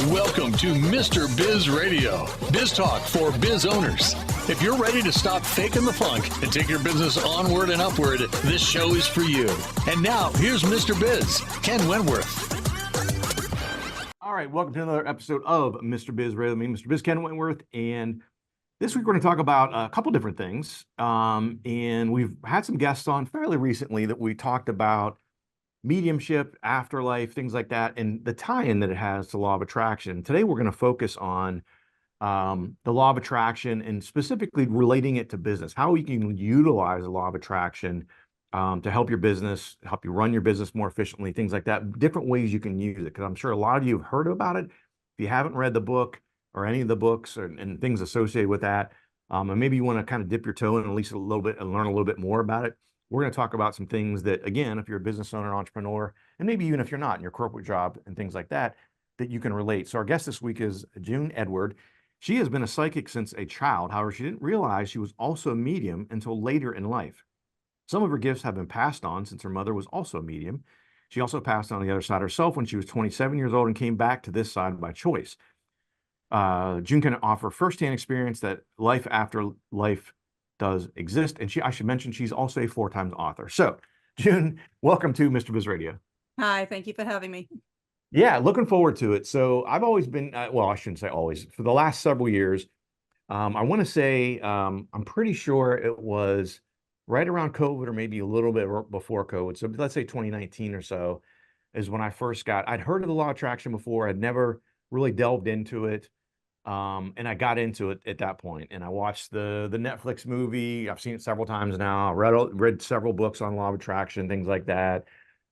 Welcome to Mr. Biz Radio, biz talk for biz owners. If you're ready to stop faking the funk and take your business onward and upward, this show is for you. And now, here's Mr. Biz, Ken Wentworth. All right, welcome to another episode of Mr. Biz Radio. Me, Mr. Biz, Ken Wentworth, and this week we're going to talk about a couple different things. And we've had some guests on fairly recently that we talked about mediumship, afterlife, things like that, and the tie-in that it has to law of attraction. Today we're going to focus on the law of attraction and specifically relating it to business, how you can utilize the law of attraction to help your business, help you run your business more efficiently, things like that, different ways you can use it. Because I'm sure a lot of you have heard about it. If you haven't read the book or any of the books and things associated with that, and maybe you want to kind of dip your toe in at least a little bit and learn a little bit more about it, we're going to talk about some things that, again, if you're a business owner, entrepreneur, and maybe even if you're not in your corporate job and things like that, that you can relate. So our guest this week is June Edward. She has been a psychic since a child. However, she didn't realize she was also a medium until later in life. Some of her gifts have been passed on since her mother was also a medium. She also passed on the other side herself when she was 27 years old and came back to this side by choice. June can offer firsthand experience that life after life does exist. And I should mention, she's also a 4-time author. So, June, welcome to Mr. Biz Radio. Hi, thank you for having me. Yeah, looking forward to it. So I've always been, well, I shouldn't say always, for the last several years, I want to say, I'm pretty sure it was right around COVID or maybe a little bit before COVID. So let's say 2019 or so is when I first I'd heard of the law of attraction before. I'd never really delved into it. And I got into it at that point, and I watched the Netflix movie. I've seen it several times now. Read several books on law of attraction, things like that.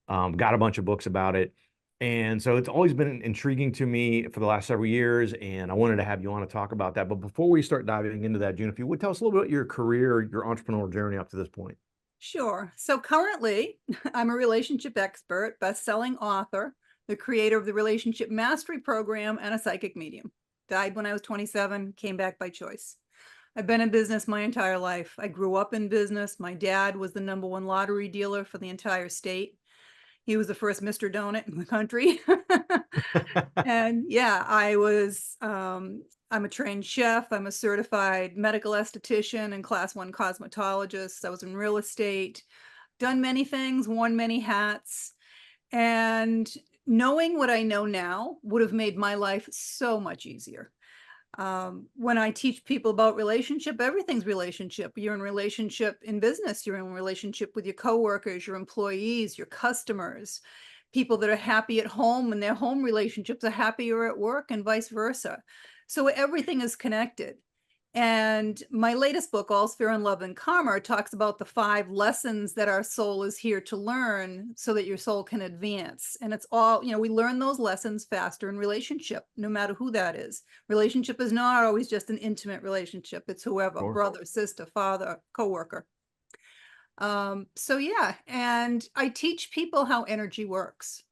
Got a bunch of books about it. And so it's always been intriguing to me for the last several years, and I wanted to have you on to talk about that. But before we start diving into that, June, if you would tell us a little bit about your career, your entrepreneurial journey up to this point. Sure. So currently, I'm a relationship expert, best-selling author, the creator of the Relationship Mastery Program, and a psychic medium. Died when I was 27, came back by choice. I've been in business my entire life. I grew up in business. My dad was the #1 lottery dealer for the entire state. He was the first Mr. Donut in the country. And yeah, I'm a trained chef. I'm a certified medical esthetician and class 1 cosmetologist. I was in real estate, done many things, worn many hats. And knowing what I know now would have made my life so much easier. When I teach people about relationship, everything's relationship. You're in relationship in business. You're in relationship with your coworkers, your employees, your customers, people that are happy at home, and their home relationships are happier at work, and vice versa. So everything is connected. And my latest book, All's Fair in Love and Karma, talks about the 5 lessons that our soul is here to learn so that your soul can advance. And it's all, we learn those lessons faster in relationship, no matter who that is. Relationship is not always just an intimate relationship. It's whoever, Sure. brother, sister, father, coworker. So yeah, and I teach people how energy works.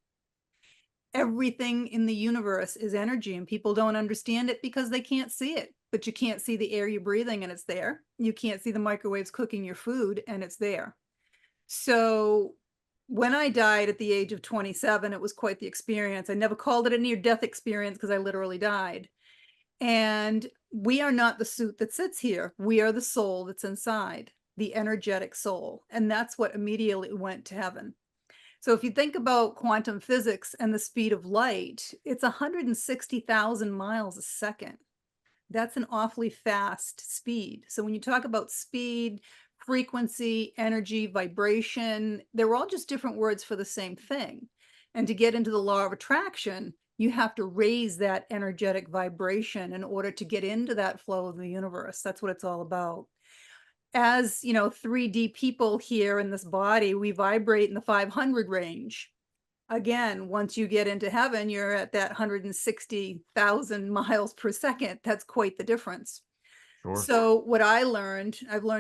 Everything in the universe is energy, and people don't understand it because they can't see it. But you can't see the air you're breathing, and it's there. You can't see the microwaves cooking your food, and it's there. So when I died at the age of 27, it was quite the experience. I never called it a near-death experience because I literally died. And we are not the suit that sits here. We are the soul that's inside, the energetic soul. And that's what immediately went to heaven. So if you think about quantum physics and the speed of light, it's 160,000 miles a second. That's an awfully fast speed. So when you talk about speed, frequency, energy, vibration, they're all just different words for the same thing. And to get into the law of attraction, you have to raise that energetic vibration in order to get into that flow of the universe. That's what it's all about. As 3D people here in this body, we vibrate in the 500 range. Again, once you get into heaven, you're at that 160,000 miles per second. That's quite the difference. Sure. So what I've learned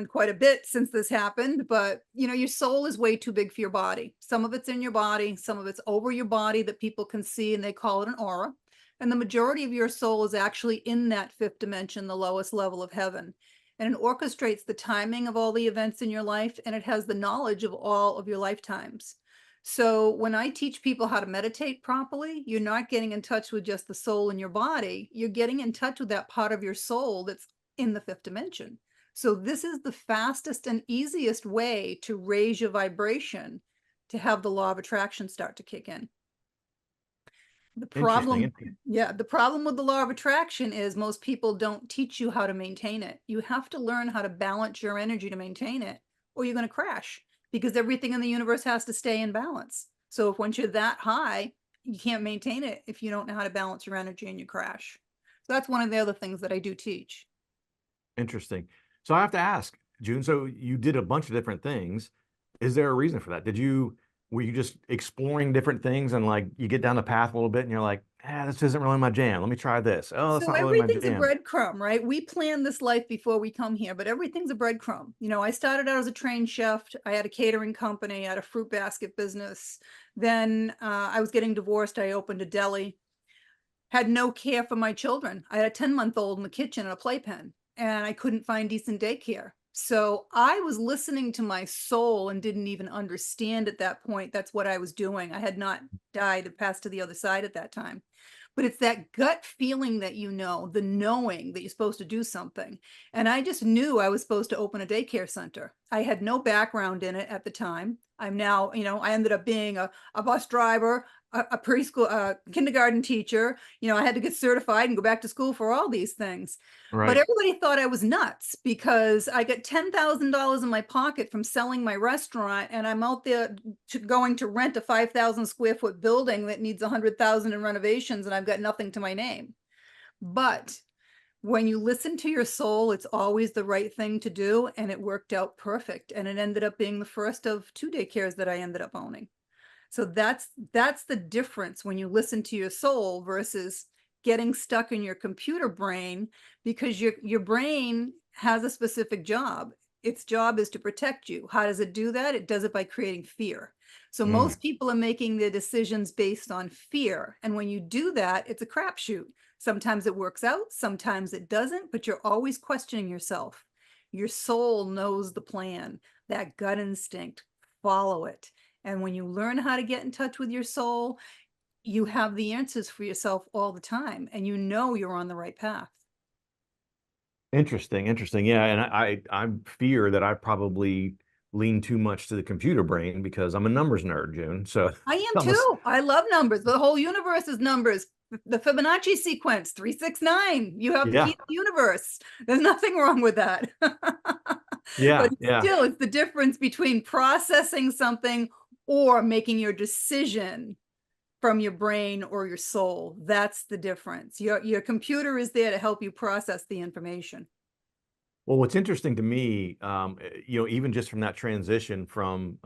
quite a bit since this happened, but your soul is way too big for your body. Some of it's in your body, some of it's over your body that people can see, and they call it an aura. And the majority of your soul is actually in that 5th dimension, the lowest level of heaven. And it orchestrates the timing of all the events in your life, and it has the knowledge of all of your lifetimes. So when I teach people how to meditate properly, you're not getting in touch with just the soul in your body. You're getting in touch with that part of your soul that's in the fifth dimension. So this is the fastest and easiest way to raise your vibration, to have the law of attraction start to kick in. The problem, the problem with the law of attraction is most people don't teach you how to maintain it. You have to learn how to balance your energy to maintain it, or you're going to crash, because everything in the universe has to stay in balance. So if once you're that high, you can't maintain it if you don't know how to balance your energy, and you crash. So that's one of the other things that I do teach. Interesting. So I have to ask, June, so you did a bunch of different things. Is there a reason for that? Were you just exploring different things, and like you get down the path a little bit and you're like, this isn't really my jam. Let me try this. Oh, that's So not really my everything's a jam. breadcrumb, right? We plan this life before we come here, but everything's a breadcrumb. You know, I started out as a trained chef. I had a catering company, I had a fruit basket business. Then I was getting divorced. I opened a deli, had no care for my children. I had a 10-month-old in the kitchen and a playpen, and I couldn't find decent daycare. So I was listening to my soul and didn't even understand at that point that's what I was doing. I had not died and passed to the other side at that time. But it's that gut feeling that the knowing that you're supposed to do something. And I just knew I was supposed to open a daycare center. I had no background in it at the time. I'm now, I ended up being a bus driver, a preschool, kindergarten teacher. I had to get certified and go back to school for all these things. Right. But everybody thought I was nuts, because I got $10,000 in my pocket from selling my restaurant, and I'm out there going to rent a 5,000 square foot building that needs 100,000 in renovations, and I've got nothing to my name. But when you listen to your soul, it's always the right thing to do, and it worked out perfect. And it ended up being the first of 2 daycares that I ended up owning. So that's the difference when you listen to your soul versus getting stuck in your computer brain, because your brain has a specific job. Its job is to protect you. How does it do that? It does it by creating fear. So most people are making their decisions based on fear. And when you do that, it's a crapshoot. Sometimes it works out, sometimes it doesn't, but you're always questioning yourself. Your soul knows the plan, that gut instinct, follow it. And when you learn how to get in touch with your soul, you have the answers for yourself all the time, and you're on the right path. Interesting. Yeah. And I fear that I probably lean too much to the computer brain because I'm a numbers nerd, June. So I am too. I love numbers. The whole universe is numbers. The Fibonacci sequence, 369. You have the key to the universe. There's nothing wrong with that. Yeah. But still, it's the difference between processing something or making your decision from your brain or your soul. That's the difference. Your computer is there to help you process the information. Well, what's interesting to me, even just from that transition from,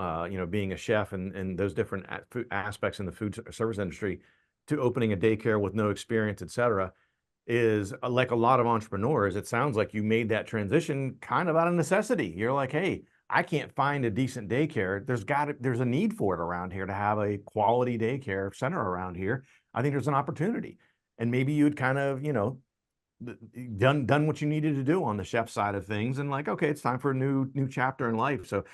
being a chef and those different aspects in the food service industry to opening a daycare with no experience, et cetera, is like a lot of entrepreneurs. It sounds like you made that transition kind of out of necessity. You're like, hey, I can't find a decent daycare. There's a need for it around here to have a quality daycare center around here. I think there's an opportunity. And maybe you'd kind of, done what you needed to do on the chef side of things, and like, okay, it's time for a new chapter in life. So,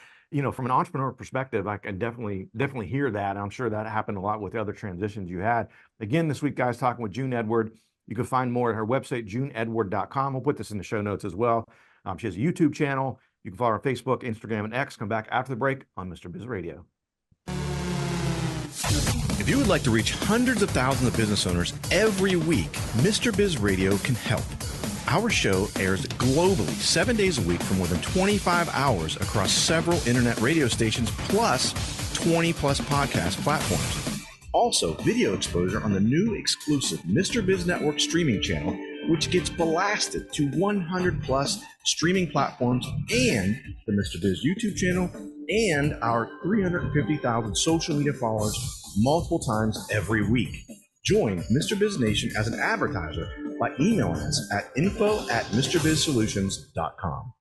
from an entrepreneur perspective, I can definitely hear that. I'm sure that happened a lot with the other transitions you had. Again, this week, guys, talking with June Edward. You can find more at her website, juneedward.com. We'll put this in the show notes as well. She has a YouTube channel. You can follow her on Facebook, Instagram, and X. Come back after the break on Mr. Biz Radio. If you would like to reach hundreds of thousands of business owners every week, Mr. Biz Radio can help. Our show airs globally 7 days a week for more than 25 hours across several internet radio stations, plus 20 plus podcast platforms. Also, video exposure on the new exclusive Mr. Biz Network streaming channel, which gets blasted to 100 plus streaming platforms, and the Mr. Biz YouTube channel, and our 350,000 social media followers multiple times every week. Join Mr. Biz Nation as an advertiser by emailing us at info@MrBizSolutions.com.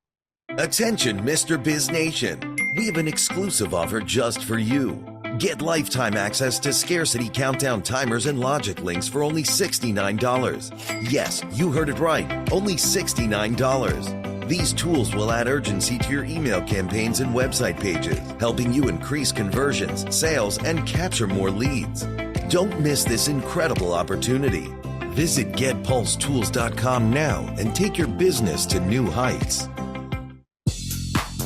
Attention, Mr. Biz Nation. We have an exclusive offer just for you. Get lifetime access to scarcity countdown timers and logic links for only $69. Yes, you heard it right. Only $69. These tools will add urgency to your email campaigns and website pages, helping you increase conversions, sales, and capture more leads. Don't miss this incredible opportunity. Visit GetPulseTools.com now and take your business to new heights.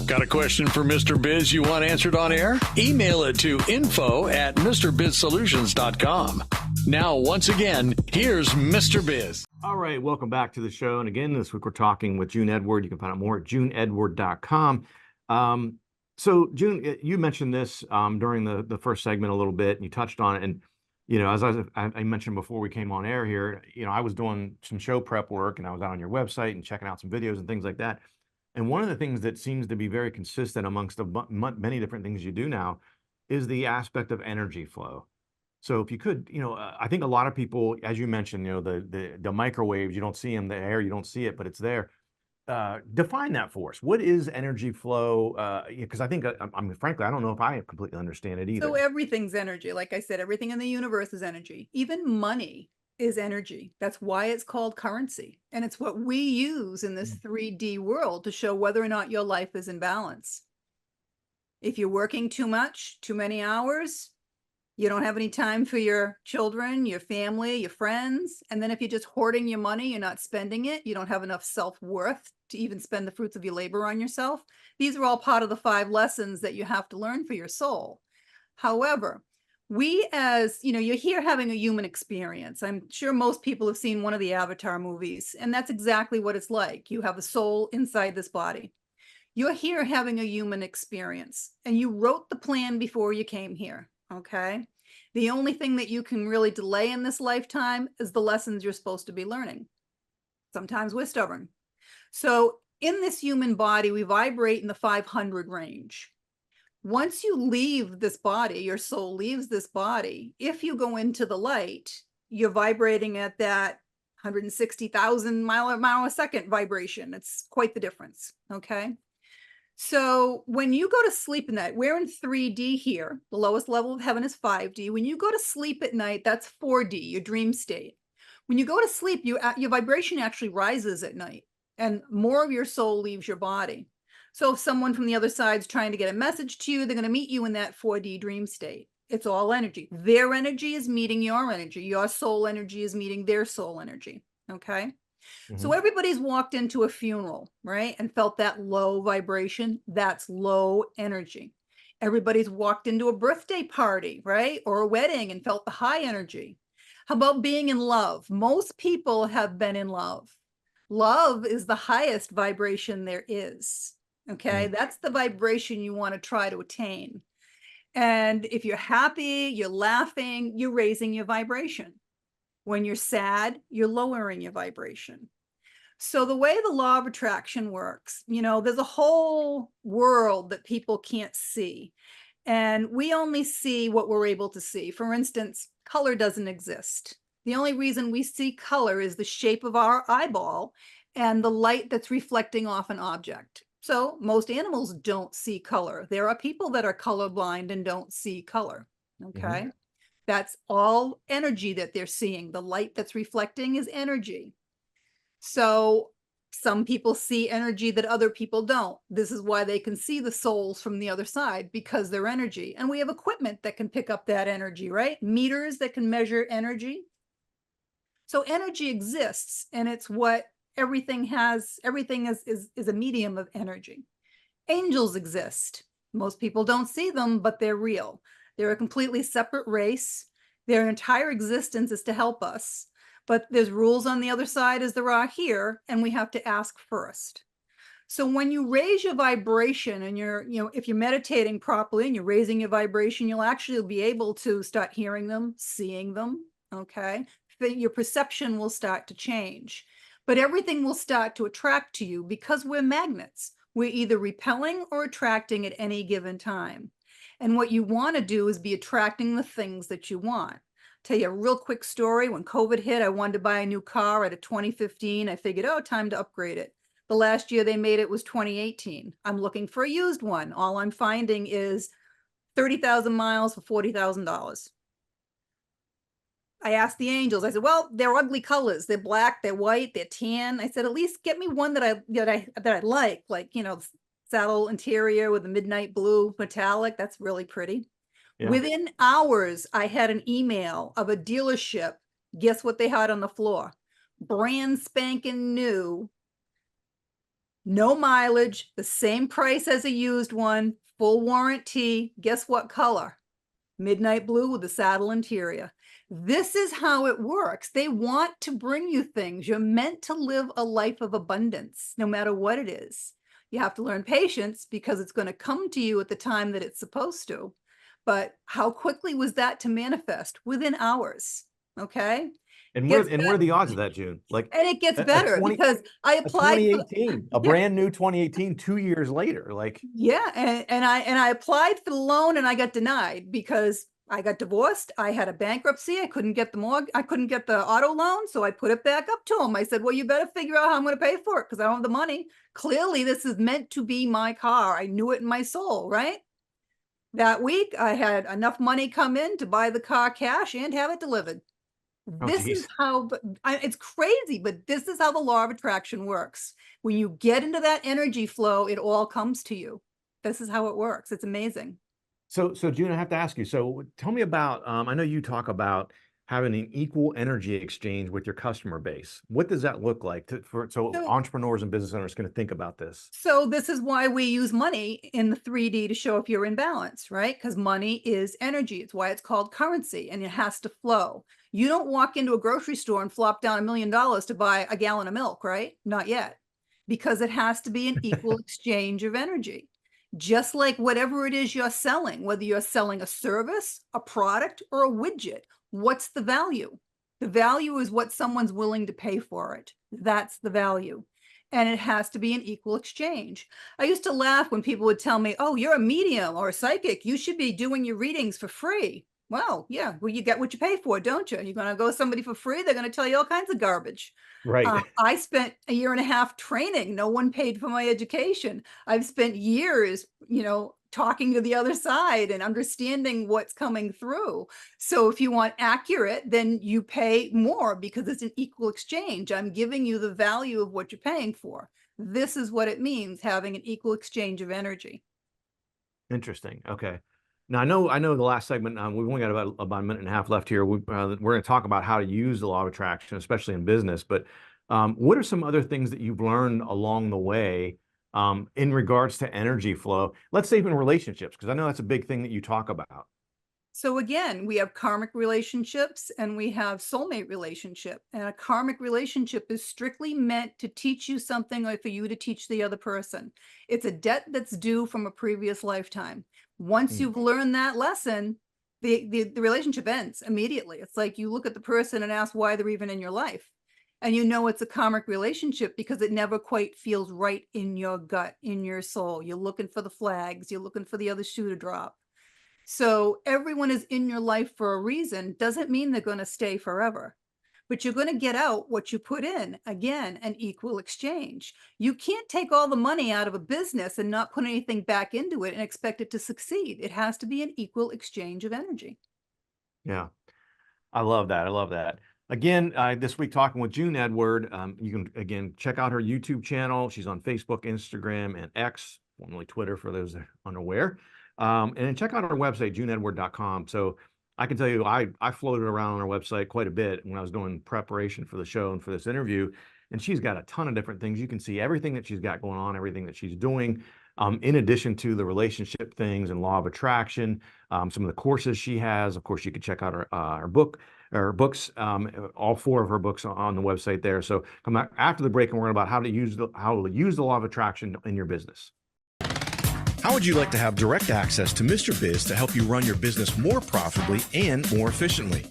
Got a question for Mr. Biz you want answered on air? Email it to info@MrBizSolutions.com. Now, once again, here's Mr. Biz. All right, welcome back to the show. And again, this week we're talking with June Edward. You can find out more at JuneEdward.com. So, June, you mentioned this during the first segment a little bit, and you touched on it. And, as I mentioned before we came on air here, I was doing some show prep work, and I was out on your website and checking out some videos and things like that. And one of the things that seems to be very consistent amongst many different things you do now is the aspect of energy flow. So if you could, I think a lot of people, as you mentioned, the microwaves, you don't see them, the air, you don't see it, but it's there. Define that for us. What is energy flow? Because I think, frankly, I don't know if I completely understand it either. So everything's energy. Like I said, everything in the universe is energy. Even money is energy. That's why it's called currency. And it's what we use in this 3D world to show whether or not your life is in balance. If you're working too much, too many hours, you don't have any time for your children, your family, your friends. And then if you're just hoarding your money, you're not spending it, you don't have enough self-worth to even spend the fruits of your labor on yourself. These are all part of the 5 lessons that you have to learn for your soul. However, we you're here having a human experience. I'm sure most people have seen one of the Avatar movies, and that's exactly what it's like. You have a soul inside this body. You're here having a human experience, and you wrote the plan before you came here, okay? The only thing that you can really delay in this lifetime is the lessons you're supposed to be learning. Sometimes we're stubborn. So in this human body, we vibrate in the 500 range. Once you leave this body, your soul leaves this body, if you go into the light, you're vibrating at that 160,000 mile a second vibration. It's quite the difference, okay? So when you go to sleep at night, we're in 3D here. The lowest level of heaven is 5D. When you go to sleep at night, that's 4D, your dream state. When you go to sleep, your vibration actually rises at night, and more of your soul leaves your body. So if someone from the other side's trying to get a message to you, they're going to meet you in that 4D dream state. It's all energy. Their energy is meeting your energy. Your soul energy is meeting their soul energy. Okay. So everybody's walked into a funeral, right? And felt that low vibration. That's low energy. Everybody's walked into a birthday party, right? Or a wedding and felt the high energy. How about being in love? Most people have been in love. Love is the highest vibration there is. Okay, that's the vibration you want to try to attain. And if you're happy, you're laughing, you're raising your vibration. When you're sad, you're lowering your vibration. So the way the law of attraction works, there's a whole world that people can't see. And we only see what we're able to see. For instance, color doesn't exist. The only reason we see color is the shape of our eyeball and the light that's reflecting off an object. So most animals don't see color. There are people that are colorblind and don't see color, okay? That's all energy that they're seeing. The light that's reflecting is energy. So some people see energy that other people don't. This is why they can see the souls from the other side, because they're energy. And we have equipment that can pick up that energy, right? Meters that can measure energy. So energy exists, and it's what everything has. Everything is a medium of energy. Angels exist. Most people don't see them, but they're real. They're a completely separate race. Their entire existence is to help us. But there's rules on the other side as there are here, and we have to ask first. So when you raise your vibration and if you're meditating properly and you're raising your vibration, you'll actually be able to start hearing them, seeing them, okay? Your perception will start to change. But everything will start to attract to you because we're magnets. We're either repelling or attracting at any given time. And what you want to do is be attracting the things that you want. Tell you a real quick story. When COVID hit, I wanted to buy a new car at a 2015. I figured, time to upgrade it. The last year they made it was 2018. I'm looking for a used one. All I'm finding is 30,000 miles for $40,000. I asked the angels, I said, well, they're ugly colors. They're black, they're white, they're tan. I said, at least get me one that I like, you know, saddle interior with the midnight blue metallic. That's really pretty. Yeah. Within hours, I had an email of a dealership. Guess what they had on the floor? Brand spanking new, no mileage, the same price as a used one, full warranty. Guess what color? Midnight blue with the saddle interior. This is how it works. They want to bring you things. You're meant to live a life of abundance, no matter what it is. You have to learn patience because it's going to come to you at the time that it's supposed to. But how quickly was that to manifest? Within hours. Okay. And what are the odds of that, June? Like, and it gets better because I applied 2018, a brand new 2018, 2 years later. Like, yeah, and I applied for the loan and I got denied because I got divorced. I had a bankruptcy. I couldn't get the auto loan, so I put it back up to him. I said, well, you better figure out how I'm going to pay for it because I don't have the money. Clearly, this is meant to be my car. I knew it in my soul, right? That week, I had enough money come in to buy the car cash and have it delivered. This is how, it's crazy, but this is how the law of attraction works. When you get into that energy flow, it all comes to you. This is how it works. It's amazing. So June, I have to ask you, so tell me about, I know you talk about having an equal energy exchange with your customer base. What does that look like so entrepreneurs and business owners can think about this? So this is why we use money in the 3D to show if you're in balance, right? Because money is energy. It's why it's called currency and it has to flow. You don't walk into a grocery store and flop down $1 million to buy a gallon of milk, right? Not yet, because it has to be an equal exchange of energy. Just like whatever it is you're selling, whether you're selling a service, a product, or a widget, what's the value? The value is what someone's willing to pay for it. That's the value. And it has to be an equal exchange. I used to laugh when people would tell me, oh, you're a medium or a psychic. You should be doing your readings for free. Well, yeah, well, you get what you pay for, don't you? You're going to go to somebody for free. They're going to tell you all kinds of garbage. Right. I spent 1.5 years training. No one paid for my education. I've spent years, talking to the other side and understanding what's coming through. So if you want accurate, then you pay more because it's an equal exchange. I'm giving you the value of what you're paying for. This is what it means, having an equal exchange of energy. Interesting. Okay. Now, I know the last segment, we've only got about 1.5 minutes left here. We're going to talk about how to use the law of attraction, especially in business. But what are some other things that you've learned along the way in regards to energy flow? Let's say in relationships, because I know that's a big thing that you talk about. So again, we have karmic relationships and we have soulmate relationship. And a karmic relationship is strictly meant to teach you something or for you to teach the other person. It's a debt that's due from a previous lifetime. Once you've learned that lesson, the relationship ends immediately. It's like you look at the person and ask why they're even in your life. And you know it's a karmic relationship because it never quite feels right in your gut, in your soul. You're looking for the flags. You're looking for the other shoe to drop. So everyone is in your life for a reason. Doesn't mean they're going to stay forever. But you're going to get out what you put in. Again, an equal exchange. You can't take all the money out of a business and not put anything back into it and expect it to succeed. It has to be an equal exchange of energy. Yeah, I love that. I love that. Again, this week talking with June Edward. You can, again, check out her YouTube channel. She's on Facebook, Instagram, and X, formerly Twitter for those that are unaware. And then check out our website, JuneEdward.com. So I can tell you, I floated around on our website quite a bit when I was doing preparation for the show and for this interview. And she's got a ton of different things. You can see everything that she's got going on, everything that she's doing, in addition to the relationship things and law of attraction, some of the courses she has. Of course, you can check out her books, all 4 of her books on the website there. So come back after the break and we're going to about how to use the law of attraction in your business. How would you like to have direct access to Mr. Biz to help you run your business more profitably and more efficiently?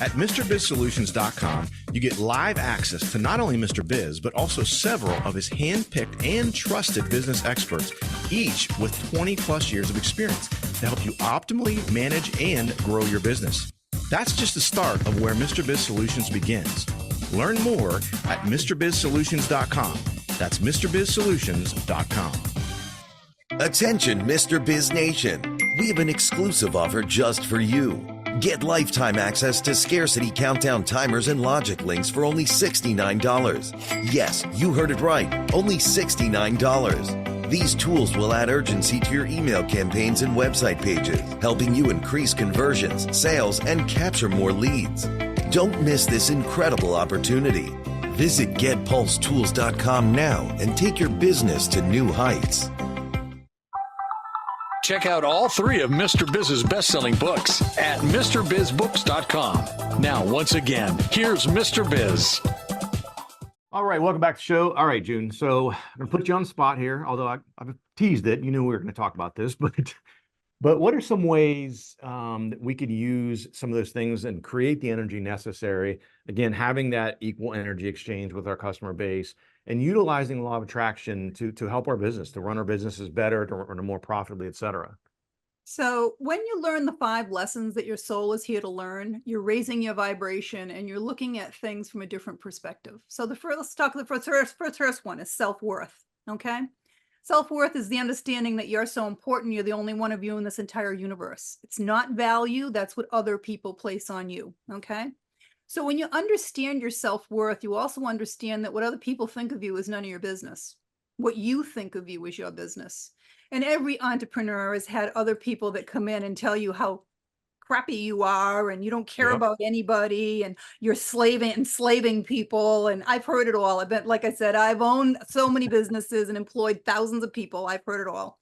At MrBizSolutions.com, you get live access to not only Mr. Biz, but also several of his hand-picked and trusted business experts, each with 20 plus years of experience to help you optimally manage and grow your business. That's just the start of where Mr. Biz Solutions begins. Learn more at MrBizSolutions.com. That's MrBizSolutions.com. Attention, Mr. Biz Nation. We have an exclusive offer just for you. Get lifetime access to scarcity countdown timers and logic links for only $69. Yes, you heard it right, only $69. These tools will add urgency to your email campaigns and website pages, helping you increase conversions, sales, and capture more leads. Don't miss this incredible opportunity. Visit GetPulseTools.com now and take your business to new heights. Check out all 3 of Mr. Biz's best-selling books at MrBizBooks.com. Now, once again, here's Mr. Biz. All right, welcome back to the show. All right, June. So I'm going to put you on the spot here, although I've teased it. You knew we were going to talk about this, but what are some ways that we could use some of those things and create the energy necessary? Again, having that equal energy exchange with our customer base and utilizing the law of attraction to help our business, to run our businesses better, to run more profitably, et cetera. So when you learn the 5 lessons that your soul is here to learn, you're raising your vibration and you're looking at things from a different perspective. So let's talk the first one is self-worth. Okay. Self-worth is the understanding that you're so important. You're the only one of you in this entire universe. It's not value. That's what other people place on you. Okay. So when you understand your self-worth, you also understand that what other people think of you is none of your business. What you think of you is your business. And every entrepreneur has had other people that come in and tell you how crappy you are and you don't care about anybody and you're enslaving people. And I've heard it all. Like I said, I've owned so many businesses and employed thousands of people. I've heard it all.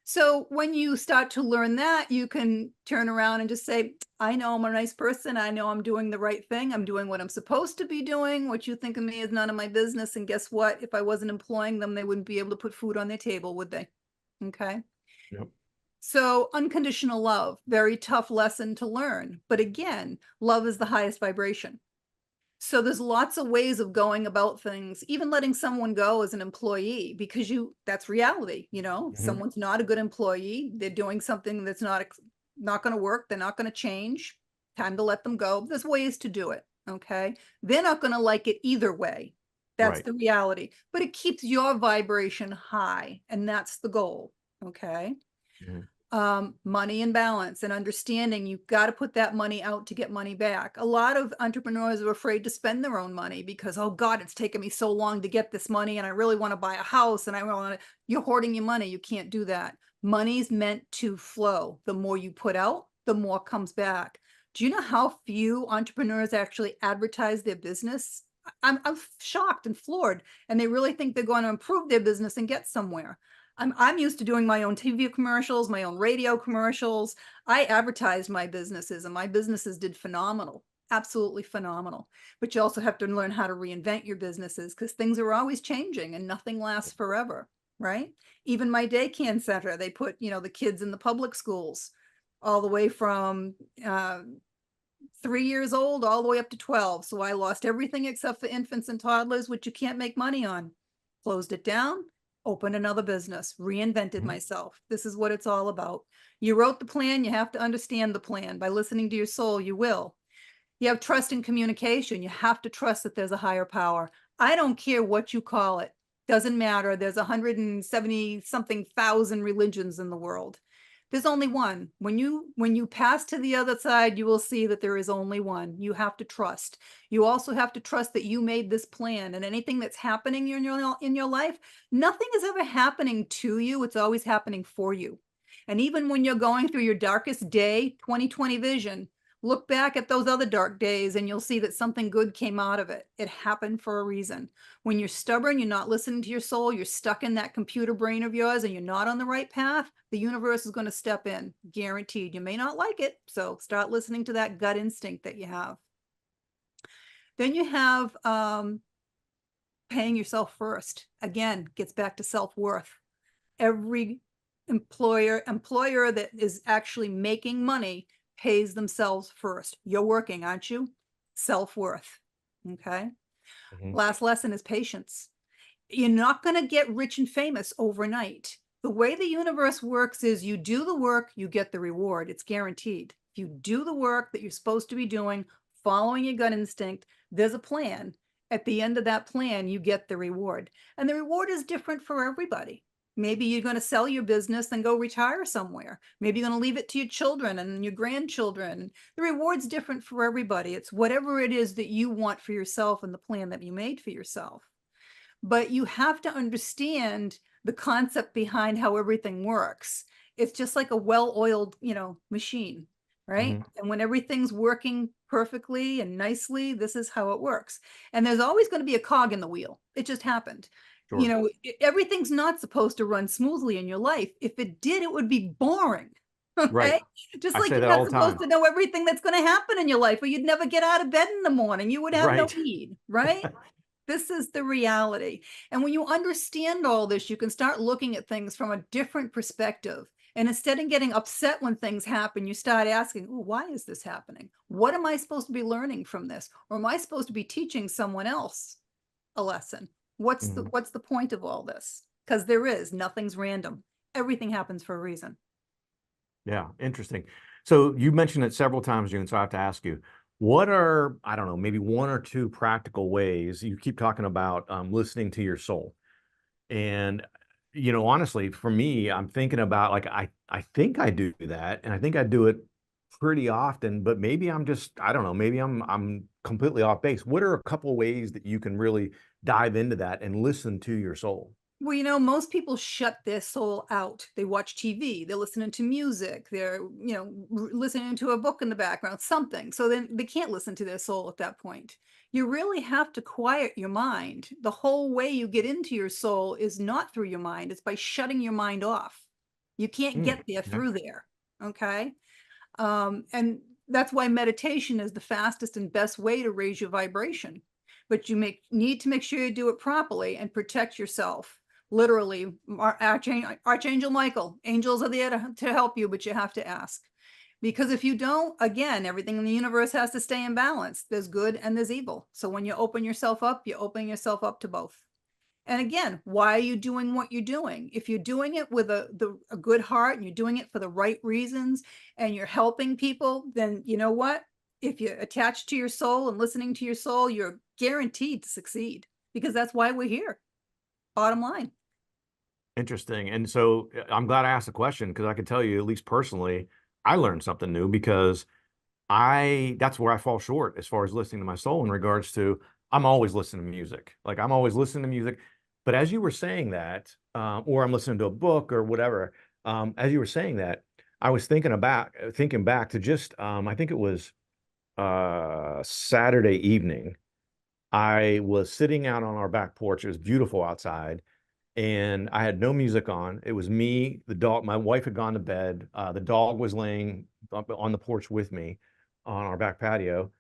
So when you start to learn that, you can turn around and just say, I know I'm a nice person. I know I'm doing the right thing. I'm doing what I'm supposed to be doing. What you think of me is none of my business. And guess what? If I wasn't employing them, they wouldn't be able to put food on their table, would they? Okay. Yep. So unconditional love, very tough lesson to learn. But again, love is the highest vibration. So there's lots of ways of going about things, even letting someone go as an employee, because that's reality. Someone's not a good employee. They're doing something that's not going to work. They're not going to change. Time to let them go. There's ways to do it. Okay. They're not going to like it either way. That's the reality, but it keeps your vibration high. And that's the goal. Okay. Money and balance and understanding you've got to put that money out to get money back. A lot of entrepreneurs are afraid to spend their own money because, oh God, it's taken me so long to get this money and I really want to buy a house and you're hoarding your money. You can't do that. Money's meant to flow. The more you put out, the more comes back. Do you know how few entrepreneurs actually advertise their business? I'm shocked and floored, and they really think they're going to improve their business and get somewhere. I'm used to doing my own TV commercials, my own radio commercials. I advertised my businesses and my businesses did phenomenal, absolutely phenomenal. But you also have to learn how to reinvent your businesses because things are always changing and nothing lasts forever, right? Even my day can center, they put, the kids in the public schools all the way from 3 years old all the way up to 12. So I lost everything except for infants and toddlers, which you can't make money on. Closed it down. Opened another business, reinvented myself. This is what it's all about. You wrote the plan, you have to understand the plan. By listening to your soul, you will. You have trust in communication. You have to trust that there's a higher power. I don't care what you call it. Doesn't matter. There's 170 something thousand religions in the world. There's only one. When you pass to the other side, you will see that there is only one. You have to trust. You also have to trust that you made this plan, and anything that's happening in your life, nothing is ever happening to you. It's always happening for you. And even when you're going through your darkest day, 2020 vision, look back at those other dark days and you'll see that something good came out of it. It happened for a reason. When you're stubborn, you're not listening to your soul, you're stuck in that computer brain of yours and you're not on the right path, the universe is going to step in, guaranteed. You may not like it, so start listening to that gut instinct that you have. Then you have paying yourself first. Again, gets back to self-worth. Every employer that is actually making money pays themselves first. You're working, aren't you? Self-worth. Okay. Last lesson is patience. You're not going to get rich and famous overnight. The way the universe works is you do the work, you get the reward. It's guaranteed. If you do the work that you're supposed to be doing, following your gut instinct, there's a plan. At the end of that plan, you get the reward. And the reward is different for everybody. Maybe you're going to sell your business and go retire somewhere. Maybe you're going to leave it to your children and your grandchildren. The reward's different for everybody. It's whatever it is that you want for yourself and the plan that you made for yourself. But you have to understand the concept behind how everything works. It's just like a well-oiled, machine, right? And when everything's working perfectly and nicely, this is how it works. And there's always going to be a cog in the wheel. It just happened. Sure. Everything's not supposed to run smoothly in your life. If it did, it would be boring. Okay. Right. Just I like say you're that all not the supposed time. to know everything that's going to happen in your life, or you'd never get out of bed in the morning. You would have no Right. need, right? This is the reality. And when you understand all this, you can start looking at things from a different perspective. And instead of getting upset when things happen, you start asking, oh, why is this happening? What am I supposed to be learning from this? Or am I supposed to be teaching someone else a lesson? What's the point of all this? Because nothing's random. Everything happens for a reason. Yeah, interesting. So you mentioned it several times, June, so I have to ask you, what are, I don't know, maybe one or two practical ways you keep talking about listening to your soul? And, honestly, for me, I'm thinking about like, I think I do that, and I think I do it pretty often, but maybe I'm just, I don't know, maybe I'm completely off base. What are a couple of ways that you can really dive into that and listen to your soul? Well, most people shut their soul out. They watch TV, they're listening to music, they're, listening to a book in the background, something. So then they can't listen to their soul at that point. You really have to quiet your mind. The whole way you get into your soul is not through your mind, it's by shutting your mind off. You can't get there through there. Okay. And that's why meditation is the fastest and best way to raise your vibration. But you need to make sure you do it properly and protect yourself. Literally, Archangel Michael, angels are there to help you, but you have to ask. Because if you don't, again, everything in the universe has to stay in balance. There's good and there's evil. So when you open yourself up, you open yourself up to both. And again, why are you doing what you're doing? If you're doing it with a good heart and you're doing it for the right reasons and you're helping people, then you know what? If you're attached to your soul and listening to your soul, you're guaranteed to succeed, because that's why we're here. Bottom line. Interesting. And so I'm glad I asked the question, because I can tell you, at least personally, I learned something new, because that's where I fall short as far as listening to my soul in regards to, I'm always listening to music. Like I'm always listening to music. But as you were saying that, or I'm listening to a book or whatever, as you were saying that, I was thinking back to just, I think it was Saturday evening. I was sitting out on our back porch. It was beautiful outside, and I had no music on. It was me, the dog. My wife had gone to bed. The dog was laying up on the porch with me on our back patio.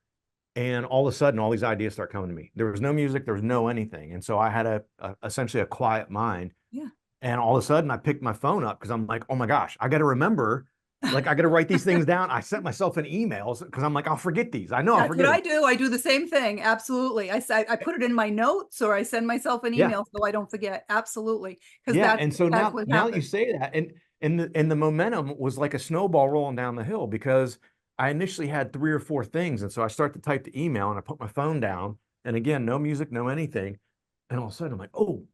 And all of a sudden, all these ideas start coming to me. There was no music, there was no anything. And so I had essentially a quiet mind. Yeah. And all of a sudden I picked my phone up, because I'm like, oh my gosh, I got to remember, like I got to write these things down. I sent myself an emails, because I'm like, I'll forget these. I know I'll That's forget what them. I do. I do the same thing. Absolutely. I put it in my notes, or I send myself an Yeah. email so I don't forget. Absolutely. Because Yeah. that's And so now what that you happens. say that, and the momentum was like a snowball rolling down the hill, because I initially had 3 or 4 things. And so I start to type the email, and I put my phone down, and again, no music, no anything. And all of a sudden I'm like, oh,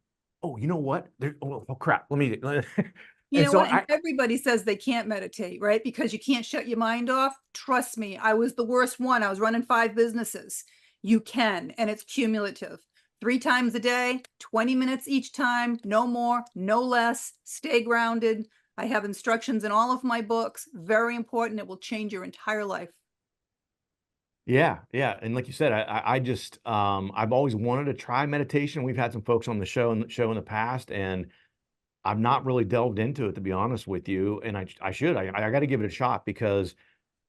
you know what? Oh crap. Let me, You and know so what? And everybody says they can't meditate, right? Because you can't shut your mind off. Trust me, I was the worst one. I was running 5 businesses. You can, and it's cumulative. 3 times a day, 20 minutes each time, no more, no less. Stay grounded. I have instructions in all of my books. Very important. It will change your entire life. Yeah, yeah. And like you said, I just I've always wanted to try meditation. We've had some folks on the show in the past, and I've not really delved into it, to be honest with you. And I should. I got to give it a shot, because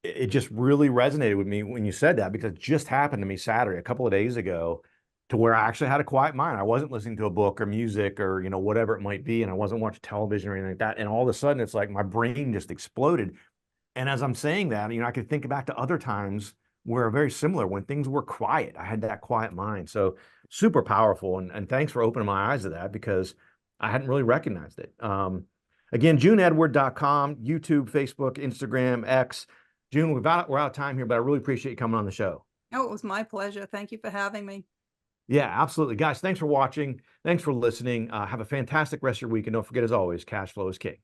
it just really resonated with me when you said that, because it just happened to me Saturday, a couple of days ago, to where I actually had a quiet mind. I wasn't listening to a book or music or, whatever it might be, and I wasn't watching television or anything like that. And all of a sudden it's like my brain just exploded. And as I'm saying that, I could think back to other times where very similar, when things were quiet, I had that quiet mind. So super powerful. And thanks for opening my eyes to that, because I hadn't really recognized it. Again, JuneEdward.com, YouTube, Facebook, Instagram, X. June, we're out of time here, but I really appreciate you coming on the show. Oh, it was my pleasure. Thank you for having me. Yeah, absolutely. Guys, thanks for watching. Thanks for listening. Have a fantastic rest of your week. And don't forget, as always, cash flow is king.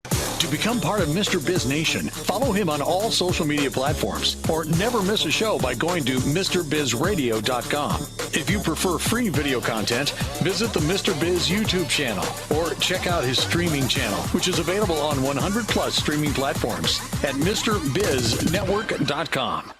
To become part of Mr. Biz Nation, follow him on all social media platforms or never miss a show by going to MrBizRadio.com. If you prefer free video content, visit the Mr. Biz YouTube channel or check out his streaming channel, which is available on 100 plus streaming platforms at MrBizNetwork.com.